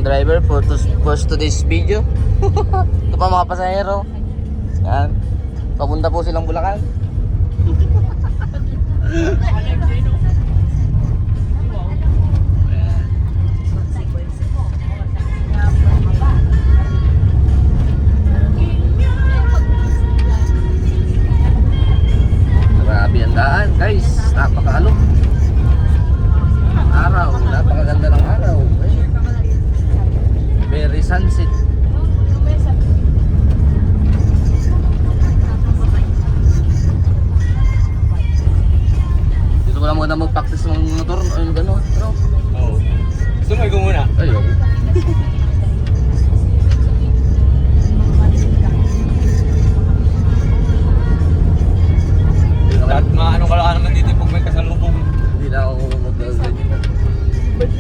driver for today's video. Ito pa mga pasahero. Yan. Papunta po silang Bulacan. Grabe ang daan guys. Napakaalok. Araw. Napakaganda ng araw. Very sunset. Dito ko lang muna mag-practice ng motor o yung gano'n. Oo. Gusto mo ikaw muna? Ayun. At maano ka lang naman dito pag may kasalubong. Hindi na ako mag-ganyan.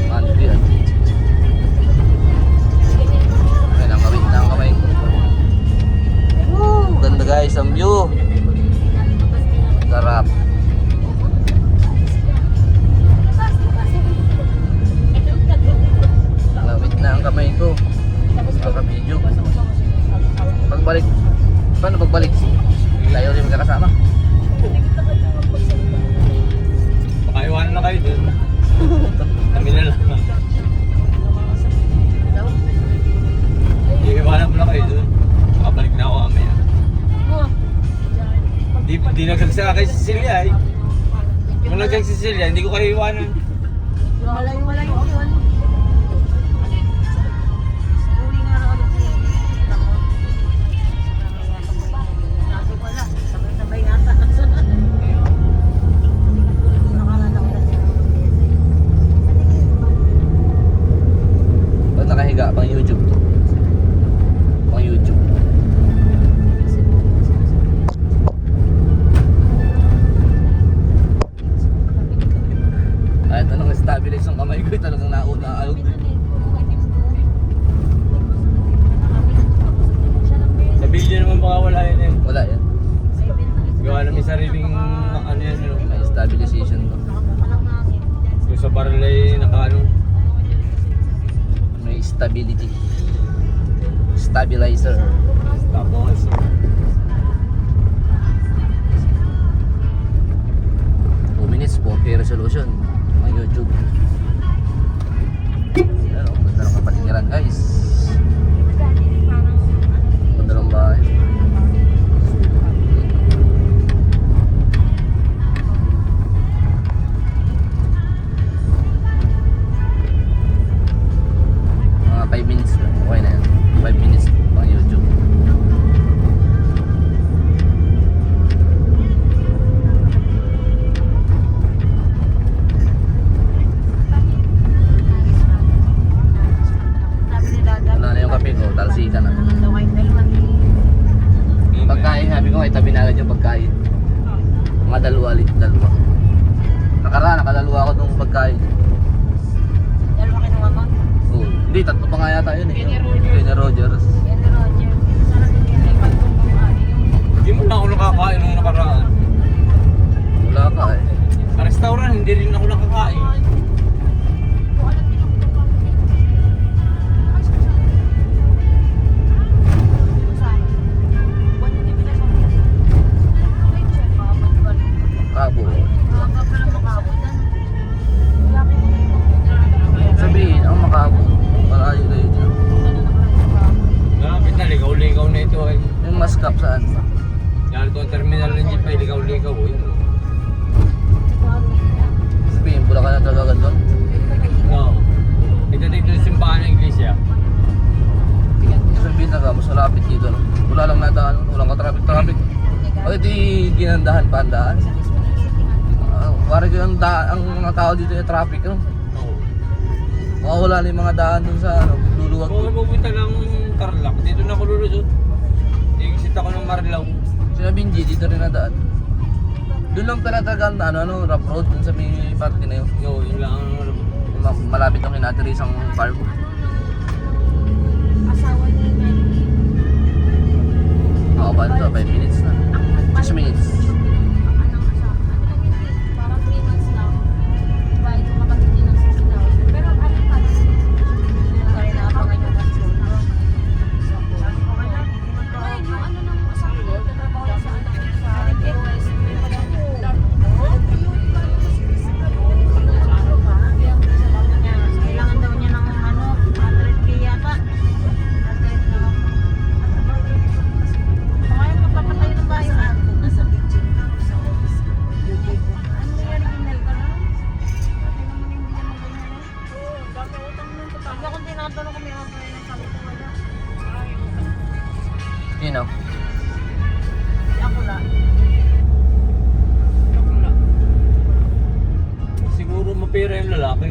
Ano yan? Kaya nakawit na ang kamay ko. Woo! Ganda guys, ang view. Sarap. Nakawit na ang kamay ko. Nakaka-video. Pagbalik. Paano pagbalik? Tayo rin magkakasama. Pakaiwanan na kayo dun. Kami na lang. Iiwanan mo na kayo dun. Makabalik na ako mamaya. Di nagsagsaka kay Cecilia eh. Kung nagsagsaka si Cecilia, hindi ko kayo iwanan. Malayo yun. Uli nga na ulit siya. Sabi ko lang, sabay-sabay yata. Ba't nakahiga? Pang YouTube to. Pang YouTube. Kahit anong stabilize ang kamay ko, talagang nauna-out. Sa video naman baka wala yun eh. Wala yan. Gawa namin sariling ano yan. May stabilization to. Yung sa barrel ay nakaano. May stability. Stabilizer. Tapos. Minutes 4K resolution ang YouTube. Ayan, ganda ng kapaligiran guys. Ganda ng bahay. Mga 5 minutes na. Okay na yan. 5 minutes pang YouTube. Wala na yung kape ko, talsika na. Pagkain, sabi ko, itabi na agad yung pagkain. Mga dalawa. Nakadalawa ako nung pagkain. Dalawa kinuha mo? Oo. Hindi, tatlo pa nga yata yun eh. Kenya Rogers. Yan na Roger. Sarap din yan. Ay, pagkumain. Hindi mo na ako nakakain nung nakaraan. Wala ka eh. Sa restaurant, hindi rin ako nakakain. Kabo. Sabihin, ang makabo. Malayo na yun. Malapit na, ligaw-ligaw na ito eh. Yung maskap saan? Yan ito ang terminal ng jeep ay ligaw-ligaw. Sabihin, Bulacan na talaga doon. Oo. Ito dito yung simbahan ng iglesia. Sabihin na mas malapit dito. No? Wala lang nadaan, walang ka-traffic. O ito yung ginandahan pa ang daan. Parang yung ang mga tao dito yung traffic. No? Oo. Makawala na yung mga daan dun sa luluwag. Kung pupunta ng Tarlac, dito na ako lulusot. Iisit ako ng Marlaw. Sinabi G, dito rin nadaan. Doon lang talaga ano, rough road dun sa may party na yun. Yo, yun lang ang ano. Malapit yung kinatirisang farm. Asawa niya yan. Ako ba ito? 5 minutes na. 6 minutes. Parang 3 months lang. Diba, ito kapatid niya ng 60,000. Pero ano pa? Sorry na ako. tinatanong ko may order na sabi ko wala. Sino? Ako lang. Siguro mapira yung lalaki.